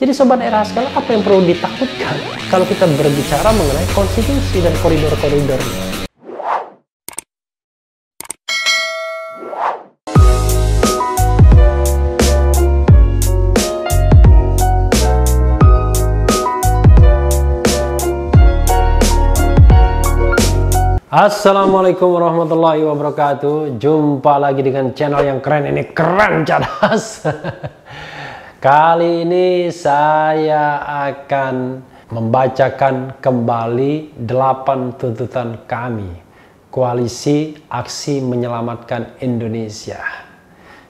Jadi Sobat Era sekalian, apa yang perlu ditakutkan kalau kita berbicara mengenai konstitusi dan koridor-koridornya? Assalamualaikum warahmatullahi wabarakatuh. Jumpa lagi dengan channel yang keren ini, keren cadas. Kali ini saya akan membacakan kembali 8 tuntutan kami, Koalisi Aksi Menyelamatkan Indonesia.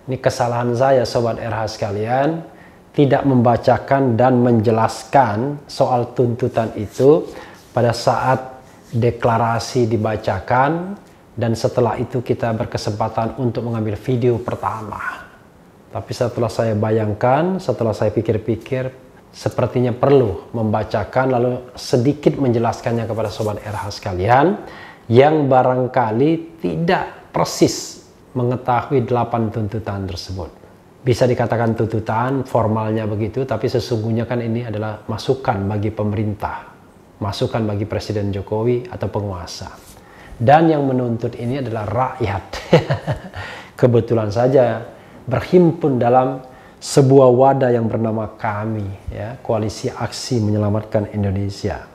Ini kesalahan saya Sobat RH sekalian, tidak membacakan dan menjelaskan soal tuntutan itu pada saat deklarasi dibacakan, dan setelah itu kita berkesempatan untuk mengambil video pertama. Tapi setelah saya bayangkan, setelah saya pikir-pikir, sepertinya perlu membacakan lalu sedikit menjelaskannya kepada Sobat RH sekalian yang barangkali tidak persis mengetahui 8 tuntutan tersebut. Bisa dikatakan tuntutan, formalnya begitu, tapi sesungguhnya kan ini adalah masukan bagi pemerintah, masukan bagi Presiden Jokowi atau penguasa. Dan yang menuntut ini adalah rakyat. Kebetulan saja berhimpun dalam sebuah wadah yang bernama kami, ya, Koalisi Aksi Menyelamatkan Indonesia.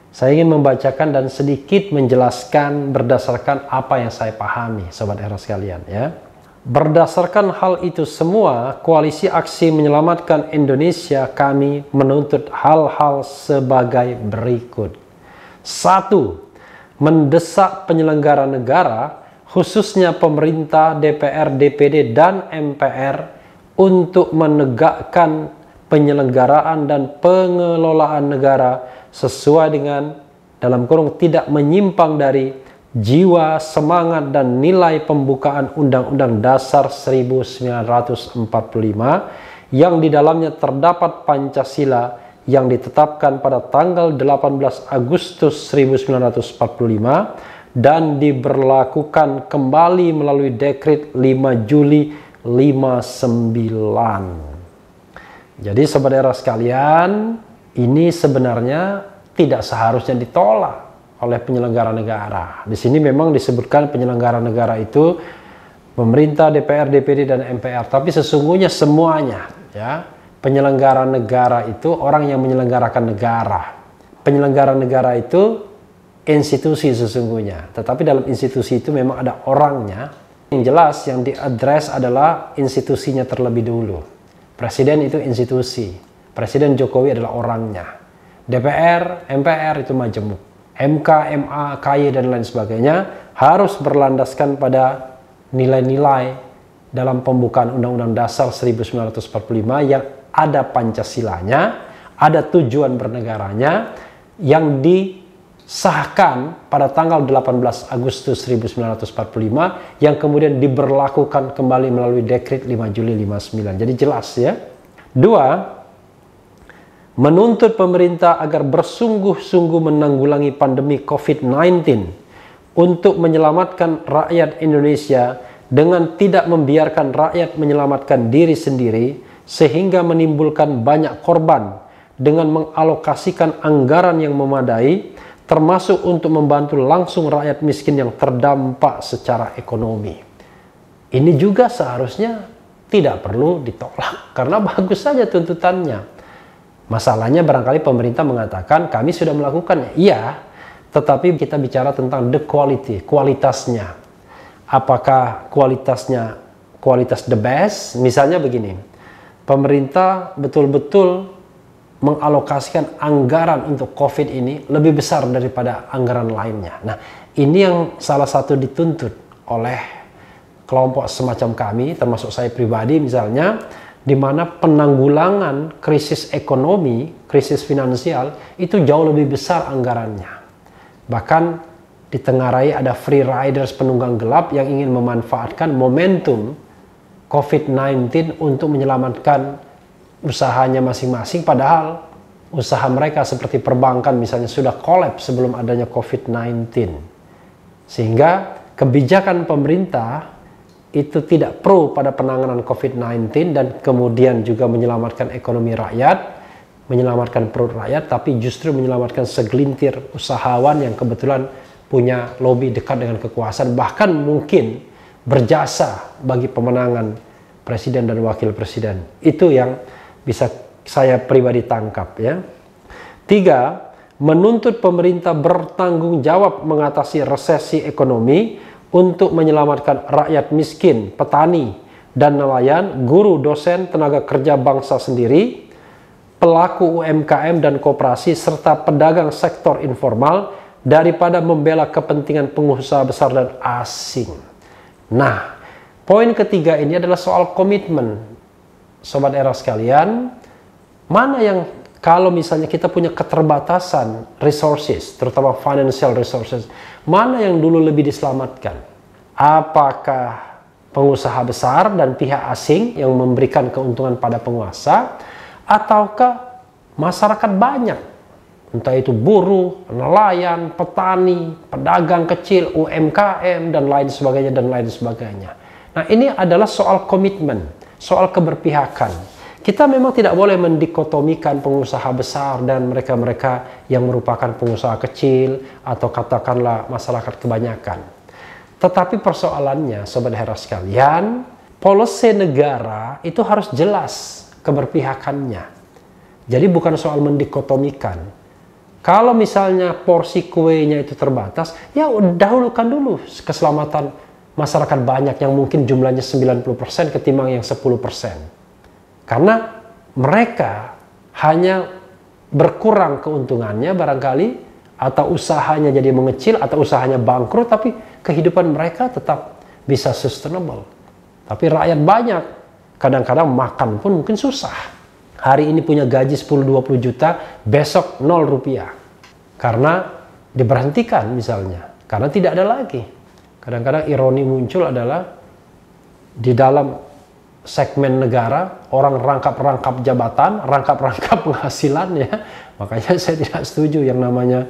Saya ingin membacakan dan sedikit menjelaskan berdasarkan apa yang saya pahami, Sobat Era sekalian, ya. Berdasarkan hal itu semua, Koalisi Aksi Menyelamatkan Indonesia kami menuntut hal-hal sebagai berikut. 1. Mendesak penyelenggara negara, khususnya pemerintah, DPR, DPD, dan MPR untuk menegakkan penyelenggaraan dan pengelolaan negara sesuai dengan, dalam kurung, tidak menyimpang dari jiwa, semangat, dan nilai pembukaan Undang-Undang Dasar 1945 yang di dalamnya terdapat Pancasila yang ditetapkan pada tanggal 18 Agustus 1945 dan diberlakukan kembali melalui Dekret 5 Juli 59. Jadi Sobat Era sekalian, ini sebenarnya tidak seharusnya ditolak oleh penyelenggara negara. Di sini memang disebutkan penyelenggara negara itu pemerintah, DPR, DPD, dan MPR. Tapi sesungguhnya semuanya, ya, penyelenggara negara itu orang yang menyelenggarakan negara. Penyelenggara negara itu institusi sesungguhnya. Tetapi dalam institusi itu memang ada orangnya. Yang jelas yang diadres adalah institusinya terlebih dulu. Presiden itu institusi. Presiden Jokowi adalah orangnya. DPR, MPR itu majemuk. MK, MA, KY, dan lain sebagainya harus berlandaskan pada nilai-nilai dalam pembukaan Undang-Undang Dasar 1945 yang ada Pancasilanya, ada tujuan bernegaranya, yang disahkan pada tanggal 18 Agustus 1945 yang kemudian diberlakukan kembali melalui Dekret 5 Juli 59. Jadi jelas, ya. 2. Menuntut pemerintah agar bersungguh-sungguh menanggulangi pandemi COVID-19 untuk menyelamatkan rakyat Indonesia dengan tidak membiarkan rakyat menyelamatkan diri sendiri sehingga menimbulkan banyak korban, dengan mengalokasikan anggaran yang memadai termasuk untuk membantu langsung rakyat miskin yang terdampak secara ekonomi. Ini juga seharusnya tidak perlu ditolak karena bagus saja tuntutannya. Masalahnya barangkali pemerintah mengatakan kami sudah melakukannya. Iya, tetapi kita bicara tentang the quality, kualitasnya. Apakah kualitasnya kualitas the best? Misalnya begini, pemerintah betul-betul mengalokasikan anggaran untuk COVID ini lebih besar daripada anggaran lainnya. Nah, ini yang salah satu dituntut oleh kelompok semacam kami, termasuk saya pribadi misalnya, di mana penanggulangan krisis ekonomi, krisis finansial itu jauh lebih besar anggarannya. Bahkan ditengarai ada free riders, penunggang gelap yang ingin memanfaatkan momentum COVID-19 untuk menyelamatkan usahanya masing-masing, padahal usaha mereka seperti perbankan misalnya sudah kolaps sebelum adanya COVID-19. Sehingga kebijakan pemerintah itu tidak pro pada penanganan COVID-19 dan kemudian juga menyelamatkan ekonomi rakyat, menyelamatkan perut rakyat, tapi justru menyelamatkan segelintir usahawan yang kebetulan punya lobby dekat dengan kekuasaan, bahkan mungkin berjasa bagi pemenangan presiden dan wakil presiden. Itu yang bisa saya pribadi tangkap ya. 3, menuntut pemerintah bertanggung jawab mengatasi resesi ekonomi untuk menyelamatkan rakyat miskin, petani, dan nelayan, guru, dosen, tenaga kerja bangsa sendiri, pelaku UMKM dan koperasi, serta pedagang sektor informal daripada membela kepentingan pengusaha besar dan asing. Nah, poin ketiga ini adalah soal komitmen. Sobat Era sekalian, mana yang kalau misalnya kita punya keterbatasan resources, terutama financial resources, mana yang dulu lebih diselamatkan? Apakah pengusaha besar dan pihak asing yang memberikan keuntungan pada penguasa, ataukah masyarakat banyak, entah itu buruh, nelayan, petani, pedagang kecil, UMKM, dan lain sebagainya, dan lain sebagainya. Nah, ini adalah soal komitmen, soal keberpihakan. Kita memang tidak boleh mendikotomikan pengusaha besar dan mereka-mereka yang merupakan pengusaha kecil, atau katakanlah masyarakat kebanyakan. Tetapi persoalannya, Sobat Hera sekalian, policy negara itu harus jelas keberpihakannya. Jadi bukan soal mendikotomikan. Kalau misalnya porsi kuenya itu terbatas, ya dahulukan dulu keselamatan masyarakat banyak yang mungkin jumlahnya 90% ketimbang yang 10%. Karena mereka hanya berkurang keuntungannya barangkali, atau usahanya jadi mengecil, atau usahanya bangkrut, tapi kehidupan mereka tetap bisa sustainable. Tapi rakyat banyak, kadang-kadang makan pun mungkin susah. Hari ini punya gaji 10-20 juta, besok 0 rupiah. Karena diberhentikan misalnya, karena tidak ada lagi. Kadang-kadang ironi muncul adalah di dalam segmen negara, orang rangkap-rangkap jabatan, rangkap-rangkap penghasilan ya. Makanya saya tidak setuju yang namanya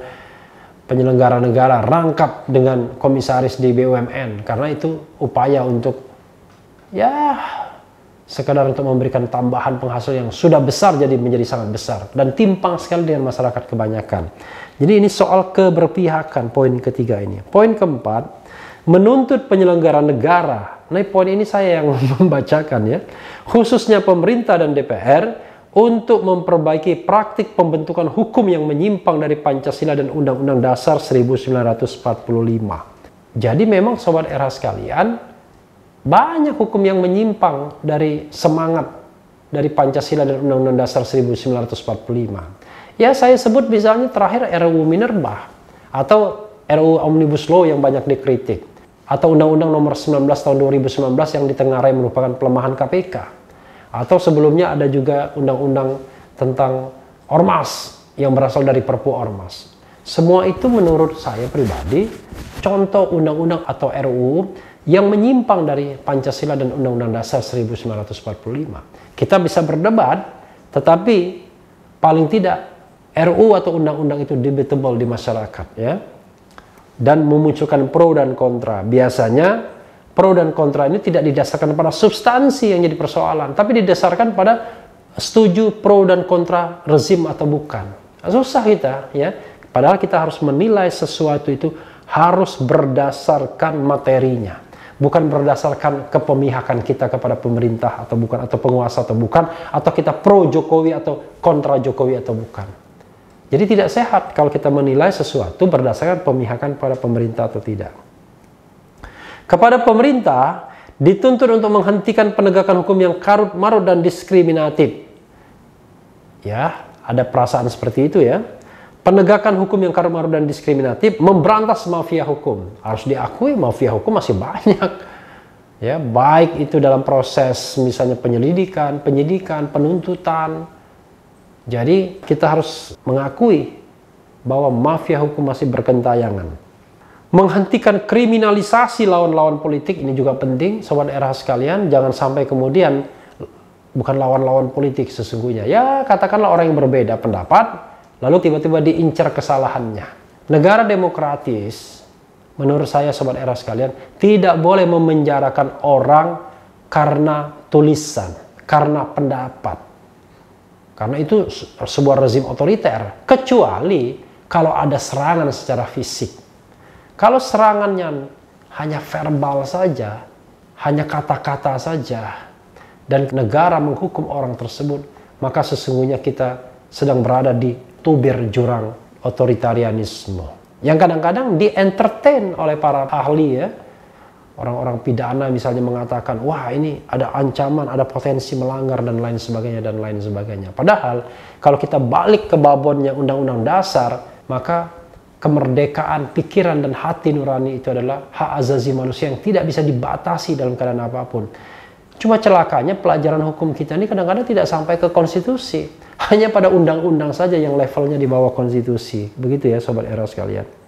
penyelenggara negara rangkap dengan komisaris di BUMN, karena itu upaya untuk ya sekedar untuk memberikan tambahan penghasilan yang sudah besar jadi menjadi sangat besar dan timpang sekali dengan masyarakat kebanyakan. Jadi ini soal keberpihakan, poin ketiga ini. Poin keempat, menuntut penyelenggara negara. Nah, poin ini saya yang membacakan ya, khususnya pemerintah dan DPR, untuk memperbaiki praktik pembentukan hukum yang menyimpang dari Pancasila dan Undang-Undang Dasar 1945. Jadi memang Sobat Era sekalian, banyak hukum yang menyimpang dari semangat dari Pancasila dan Undang-Undang Dasar 1945. Ya, saya sebut misalnya terakhir RUU Minerba, atau RUU Omnibus Law yang banyak dikritik, atau Undang-Undang Nomor 19 Tahun 2019 yang ditengarai merupakan pelemahan KPK. Atau sebelumnya ada juga undang-undang tentang Ormas yang berasal dari Perpu Ormas. Semua itu menurut saya pribadi contoh undang-undang atau RUU yang menyimpang dari Pancasila dan Undang-Undang Dasar 1945. Kita bisa berdebat, tetapi paling tidak RUU atau undang-undang itu debatable di masyarakat ya. Dan memunculkan pro dan kontra. Biasanya pro dan kontra ini tidak didasarkan pada substansi yang jadi persoalan, tapi didasarkan pada setuju pro dan kontra rezim atau bukan. Susah kita ya, padahal kita harus menilai sesuatu itu harus berdasarkan materinya, bukan berdasarkan kepemihakan kita kepada pemerintah atau bukan, atau penguasa atau bukan, atau kita pro Jokowi atau kontra Jokowi atau bukan. Jadi tidak sehat kalau kita menilai sesuatu berdasarkan pemihakan pada pemerintah atau tidak. Kepada pemerintah dituntut untuk menghentikan penegakan hukum yang karut-marut dan diskriminatif. Ya, ada perasaan seperti itu ya. Penegakan hukum yang karut-marut dan diskriminatif, memberantas mafia hukum. Harus diakui mafia hukum masih banyak. Ya, baik itu dalam proses misalnya penyelidikan, penyidikan, penuntutan. Jadi kita harus mengakui bahwa mafia hukum masih berkentayangan. Menghentikan kriminalisasi lawan-lawan politik, ini juga penting Sobat Era sekalian. Jangan sampai kemudian bukan lawan-lawan politik sesungguhnya. Ya katakanlah orang yang berbeda pendapat, lalu tiba-tiba diincar kesalahannya. Negara demokratis, menurut saya Sobat Era sekalian, tidak boleh memenjarakan orang karena tulisan, karena pendapat. Karena itu sebuah rezim otoriter, kecuali kalau ada serangan secara fisik. Kalau serangannya hanya verbal saja, hanya kata-kata saja, dan negara menghukum orang tersebut, maka sesungguhnya kita sedang berada di tubir jurang otoritarianisme. Yang kadang-kadang di-entertain oleh para ahli ya. Orang-orang pidana misalnya mengatakan, wah ini ada ancaman, ada potensi melanggar dan lain sebagainya dan lain sebagainya. Padahal kalau kita balik ke babonnya Undang-Undang Dasar, maka kemerdekaan pikiran dan hati nurani itu adalah hak azazi manusia yang tidak bisa dibatasi dalam keadaan apapun. Cuma celakanya pelajaran hukum kita ini kadang-kadang tidak sampai ke konstitusi. Hanya pada undang-undang saja yang levelnya di bawah konstitusi. Begitu ya Sobat Era sekalian.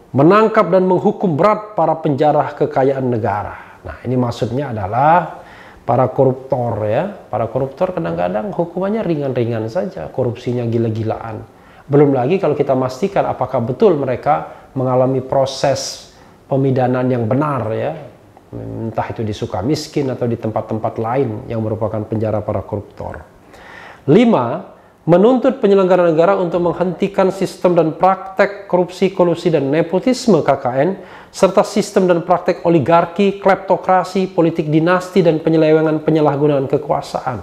Menangkap dan menghukum berat para penjara kekayaan negara. Nah, ini maksudnya adalah para koruptor ya. Para koruptor kadang-kadang hukumannya ringan-ringan saja, korupsinya gila-gilaan. Belum lagi kalau kita pastikan apakah betul mereka mengalami proses pemidanaan yang benar ya. Entah itu di Sukamiskin atau di tempat-tempat lain yang merupakan penjara para koruptor. 5. Menuntut penyelenggara negara untuk menghentikan sistem dan praktek korupsi, kolusi, dan nepotisme KKN, serta sistem dan praktek oligarki, kleptokrasi, politik dinasti, dan penyelewengan penyalahgunaan kekuasaan.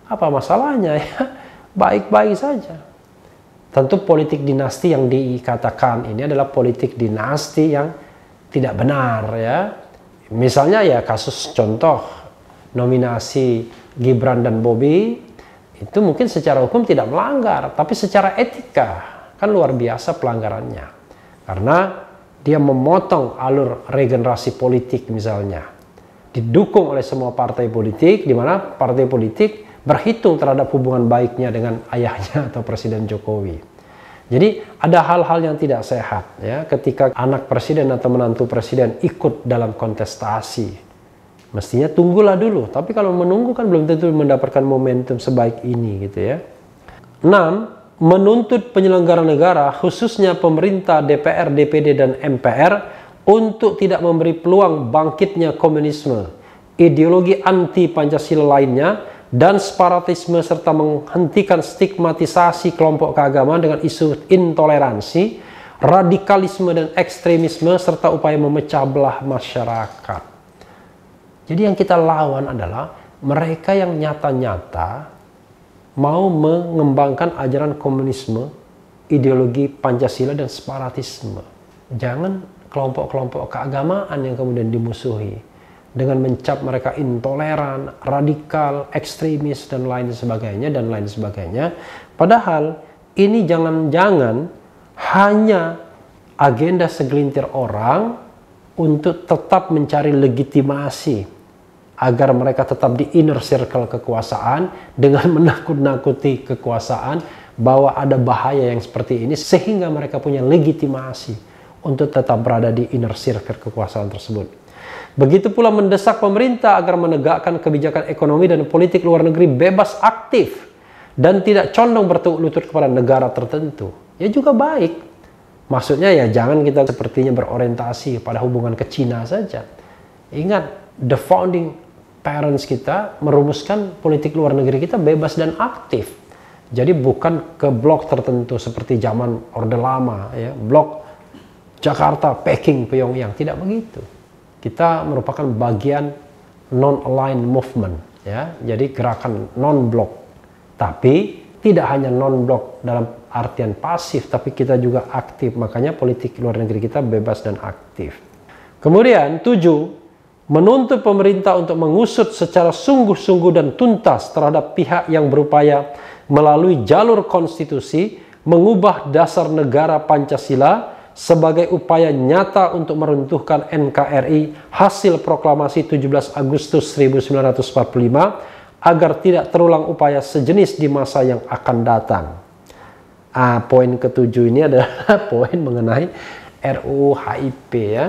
Apa masalahnya ya? Baik-baik saja. Tentu politik dinasti yang dikatakan ini adalah politik dinasti yang tidak benar ya. Misalnya ya kasus contoh nominasi Gibran dan Bobi, itu mungkin secara hukum tidak melanggar, tapi secara etika kan luar biasa pelanggarannya. Karena dia memotong alur regenerasi politik misalnya. Didukung oleh semua partai politik, di mana partai politik berhitung terhadap hubungan baiknya dengan ayahnya atau Presiden Jokowi. Jadi ada hal-hal yang tidak sehat ya ketika anak presiden atau menantu presiden ikut dalam kontestasi. Mestinya tunggulah dulu, tapi kalau menunggu kan belum tentu mendapatkan momentum sebaik ini gitu ya. 6. Menuntut penyelenggara negara, khususnya pemerintah, DPR, DPD, dan MPR untuk tidak memberi peluang bangkitnya komunisme, ideologi anti-Pancasila lainnya, dan separatisme serta menghentikan stigmatisasi kelompok keagamaan dengan isu intoleransi, radikalisme, dan ekstremisme serta upaya memecah belah masyarakat. Jadi yang kita lawan adalah mereka yang nyata-nyata mau mengembangkan ajaran komunisme, ideologi Pancasila dan separatisme. Jangan kelompok-kelompok keagamaan yang kemudian dimusuhi dengan mencap mereka intoleran, radikal, ekstremis dan lain sebagainya. Padahal ini jangan-jangan hanya agenda segelintir orang untuk tetap mencari legitimasi agar mereka tetap di inner circle kekuasaan dengan menakut-nakuti kekuasaan bahwa ada bahaya yang seperti ini sehingga mereka punya legitimasi untuk tetap berada di inner circle kekuasaan tersebut. Begitu pula mendesak pemerintah agar menegakkan kebijakan ekonomi dan politik luar negeri bebas aktif dan tidak condong bertukuk lutut kepada negara tertentu. Ya juga baik. Maksudnya ya jangan kita sepertinya berorientasi pada hubungan ke Cina saja. Ingat, the founding parents kita merumuskan politik luar negeri kita bebas dan aktif. Jadi bukan ke blok tertentu seperti zaman Orde Lama, ya, blok Jakarta, Peking, Pyongyang, tidak begitu. Kita merupakan bagian non-aligned movement, ya, jadi gerakan non-blok. Tapi tidak hanya non-blok dalam artian pasif, tapi kita juga aktif. Makanya politik luar negeri kita bebas dan aktif. Kemudian 7. Menuntut pemerintah untuk mengusut secara sungguh-sungguh dan tuntas terhadap pihak yang berupaya melalui jalur konstitusi mengubah dasar negara Pancasila sebagai upaya nyata untuk meruntuhkan NKRI hasil proklamasi 17 Agustus 1945 agar tidak terulang upaya sejenis di masa yang akan datang. Poin ketujuh ini adalah poin mengenai RUU HIP ya.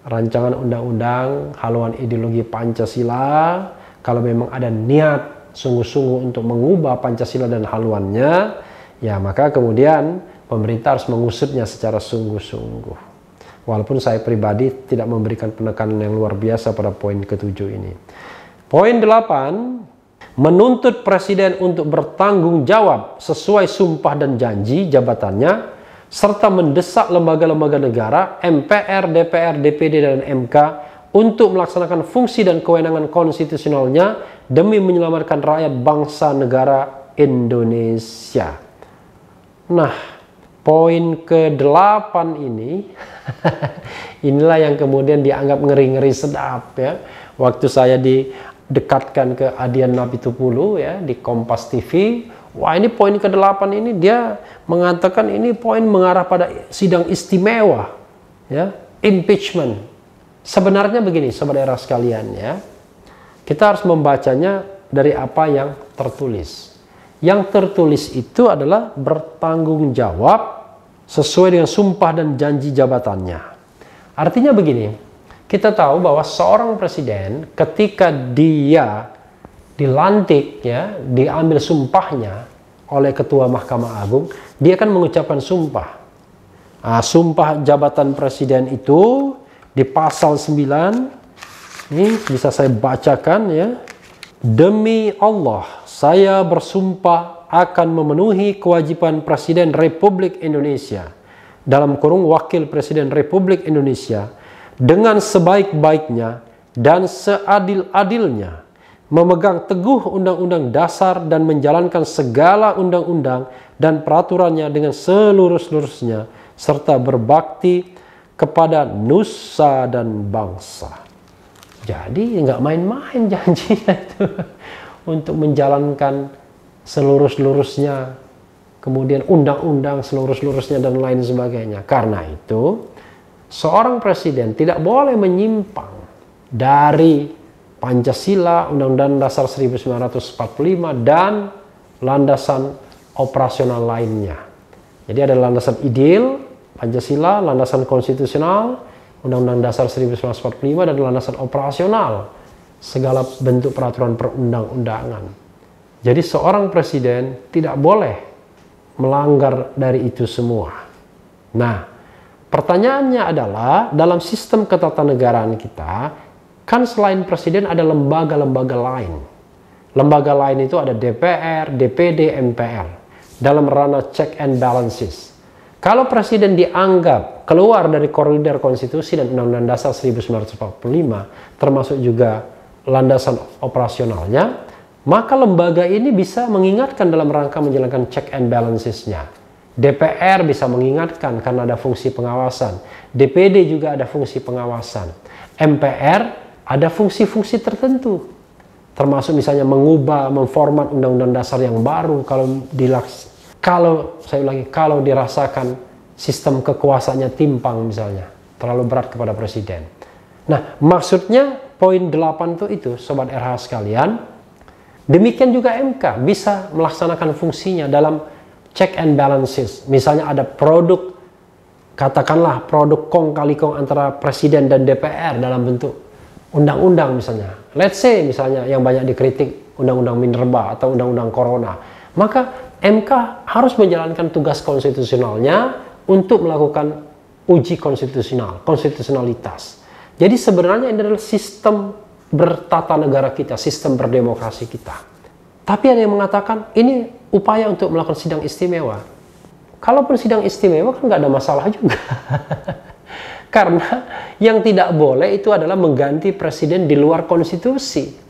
Rancangan undang-undang haluan ideologi Pancasila. Kalau memang ada niat sungguh-sungguh untuk mengubah Pancasila dan haluannya, ya maka kemudian pemerintah harus mengusutnya secara sungguh-sungguh. Walaupun saya pribadi tidak memberikan penekanan yang luar biasa pada poin ketujuh ini. Poin 8, menuntut presiden untuk bertanggung jawab sesuai sumpah dan janji jabatannya, serta mendesak lembaga-lembaga negara, MPR, DPR, DPD, dan MK untuk melaksanakan fungsi dan kewenangan konstitusionalnya demi menyelamatkan rakyat bangsa negara Indonesia. Nah, poin ke-8 ini, inilah yang kemudian dianggap ngeri-ngeri sedap ya. Waktu saya didekatkan ke Adian Napitupulu ya di Kompas TV, wah ini poin ke-8 ini dia mengatakan ini poin mengarah pada sidang istimewa ya, impeachment. Sebenarnya begini saudara sekalian ya, kita harus membacanya dari apa yang tertulis. Yang tertulis itu adalah bertanggung jawab sesuai dengan sumpah dan janji jabatannya. Artinya begini, kita tahu bahwa seorang presiden ketika dia dilantik ya, diambil sumpahnya oleh Ketua Mahkamah Agung, dia akan mengucapkan sumpah. Nah, sumpah jabatan presiden itu di pasal 9, ini bisa saya bacakan ya. Demi Allah, saya bersumpah akan memenuhi kewajiban Presiden Republik Indonesia, dalam kurung Wakil Presiden Republik Indonesia, dengan sebaik-baiknya dan seadil-adilnya, memegang teguh Undang-Undang Dasar dan menjalankan segala undang-undang dan peraturannya dengan seluruh-seluruhnya, serta berbakti kepada nusa dan bangsa. Jadi nggak main-main janjinya itu untuk menjalankan seluruh-seluruhnya, kemudian undang-undang seluruh-seluruhnya dan lain sebagainya. Karena itu seorang presiden tidak boleh menyimpang dari Pancasila, Undang-Undang Dasar 1945 dan landasan operasional lainnya. Jadi ada landasan ideal Pancasila, landasan konstitusional Undang-Undang Dasar 1945 dan landasan operasional segala bentuk peraturan perundang-undangan. Jadi seorang presiden tidak boleh melanggar dari itu semua. Nah, pertanyaannya adalah dalam sistem ketatanegaraan kita, kan selain presiden ada lembaga-lembaga lain. Lembaga lain itu ada DPR, DPD, MPR dalam ranah check and balances. Kalau presiden dianggap keluar dari koridor konstitusi dan Undang-Undang Dasar 1945, termasuk juga landasan operasionalnya, maka lembaga ini bisa mengingatkan dalam rangka menjalankan check and balancesnya. DPR bisa mengingatkan karena ada fungsi pengawasan. DPD juga ada fungsi pengawasan. MPR ada fungsi-fungsi tertentu, termasuk misalnya mengubah, memformat Undang-Undang Dasar yang baru kalau dirasakan sistem kekuasaannya timpang misalnya, terlalu berat kepada presiden. Nah, maksudnya poin 8 itu Sobat RH sekalian, demikian juga MK bisa melaksanakan fungsinya dalam check and balances. Misalnya ada produk, katakanlah produk kong kali kong antara presiden dan DPR dalam bentuk undang-undang misalnya. Let's say misalnya yang banyak dikritik Undang-Undang Minerba atau Undang-Undang Corona. Maka MK harus menjalankan tugas konstitusionalnya untuk melakukan uji konstitusionalitas. Jadi sebenarnya ini adalah sistem bertata negara kita, sistem berdemokrasi kita. Tapi ada yang mengatakan ini upaya untuk melakukan sidang istimewa. Kalaupun sidang istimewa kan nggak ada masalah juga. Karena yang tidak boleh itu adalah mengganti presiden di luar konstitusi.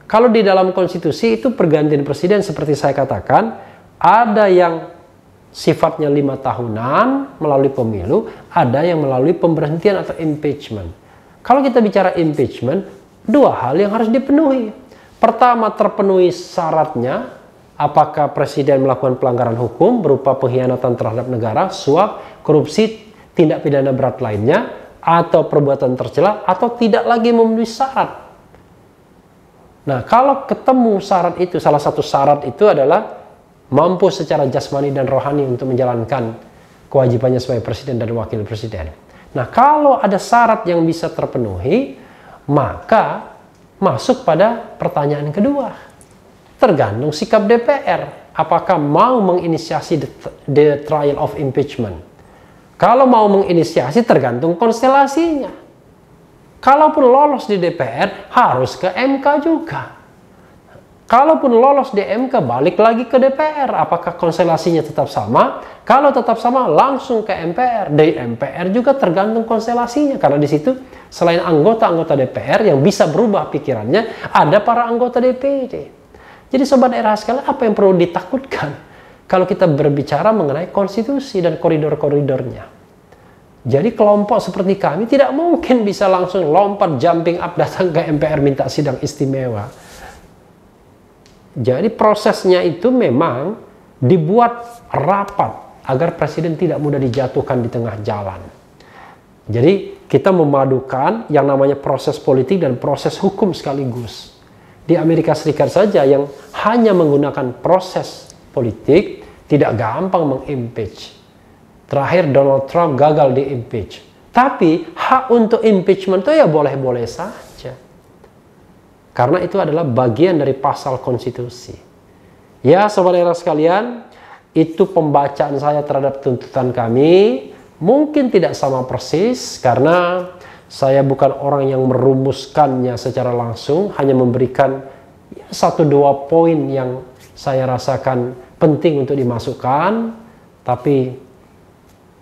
Kalau di dalam konstitusi itu pergantian presiden seperti saya katakan, ada yang sifatnya 5 tahunan melalui pemilu, ada yang melalui pemberhentian atau impeachment. Kalau kita bicara impeachment, dua hal yang harus dipenuhi. Pertama, terpenuhi syaratnya, apakah presiden melakukan pelanggaran hukum berupa pengkhianatan terhadap negara, suap, korupsi, tindak pidana berat lainnya, atau perbuatan tercela, atau tidak lagi memenuhi syarat. Nah, kalau ketemu syarat itu, salah satu syarat itu adalah mampu secara jasmani dan rohani untuk menjalankan kewajibannya sebagai presiden dan wakil presiden. Nah, kalau ada syarat yang bisa terpenuhi, maka masuk pada pertanyaan kedua. Tergantung sikap DPR, apakah mau menginisiasi the trial of impeachment. Kalau mau menginisiasi tergantung konstelasinya. Kalaupun lolos di DPR, harus ke MK juga. Kalaupun lolos di MK, balik lagi ke DPR. Apakah konstelasinya tetap sama? Kalau tetap sama, langsung ke MPR. Di MPR juga tergantung konstelasinya. Karena di situ, selain anggota-anggota DPR yang bisa berubah pikirannya, ada para anggota DPD. Jadi sobat daerah sekalian, apa yang perlu ditakutkan kalau kita berbicara mengenai konstitusi dan koridor-koridornya? Jadi kelompok seperti kami tidak mungkin bisa langsung lompat jumping up datang ke MPR minta sidang istimewa. Jadi prosesnya itu memang dibuat rapat agar presiden tidak mudah dijatuhkan di tengah jalan. Jadi kita memadukan yang namanya proses politik dan proses hukum sekaligus. Di Amerika Serikat saja yang hanya menggunakan proses politik tidak gampang mengimpeach. Terakhir Donald Trump gagal di-impeach. Tapi hak untuk impeachment itu ya boleh-boleh saja. Karena itu adalah bagian dari pasal konstitusi. Ya, sobat daerah sekalian, itu pembacaan saya terhadap tuntutan kami. Mungkin tidak sama persis, karena saya bukan orang yang merumuskannya secara langsung, hanya memberikan 1-2 poin yang saya rasakan penting untuk dimasukkan. Tapi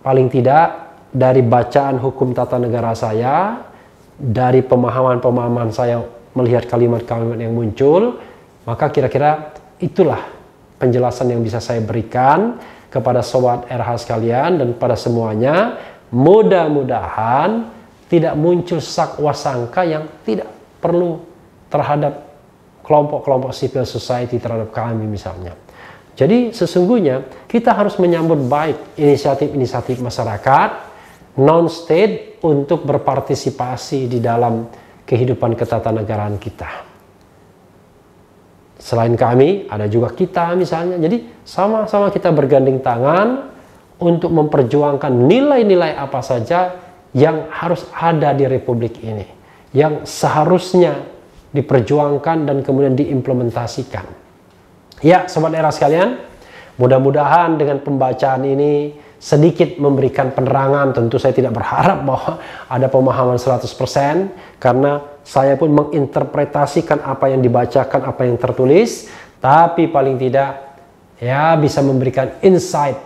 paling tidak dari bacaan hukum tata negara saya, dari pemahaman-pemahaman saya melihat kalimat-kalimat yang muncul, maka kira-kira itulah penjelasan yang bisa saya berikan kepada sobat RH sekalian dan pada semuanya. Mudah-mudahan tidak muncul sakwasangka yang tidak perlu terhadap kelompok-kelompok civil society, terhadap kami misalnya. Jadi sesungguhnya kita harus menyambut baik inisiatif-inisiatif masyarakat non-state untuk berpartisipasi di dalam kehidupan ketatanegaraan kita. Selain kami, ada juga kita misalnya. Jadi sama-sama kita bergandeng tangan untuk memperjuangkan nilai-nilai apa saja yang harus ada di Republik ini, yang seharusnya diperjuangkan dan kemudian diimplementasikan. Ya, sobat daerah sekalian, mudah-mudahan dengan pembacaan ini sedikit memberikan penerangan. Tentu saya tidak berharap bahwa ada pemahaman 100%, karena saya pun menginterpretasikan apa yang dibacakan, apa yang tertulis, tapi paling tidak ya bisa memberikan insight,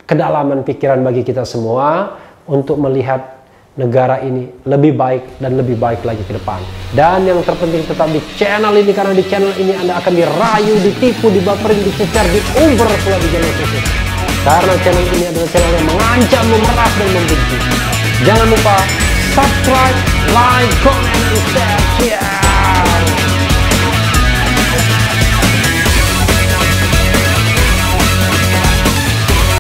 kedalaman pikiran bagi kita semua untuk melihat negara ini lebih baik dan lebih baik lagi ke depan. Dan yang terpenting tetap di channel ini, karena di channel ini Anda akan dirayu, ditipu, dibaperin, dicecar, diuber pula di channel khusus. Karena channel ini adalah channel yang mengancam, memeras, dan membenci. Jangan lupa subscribe, like, comment, and share.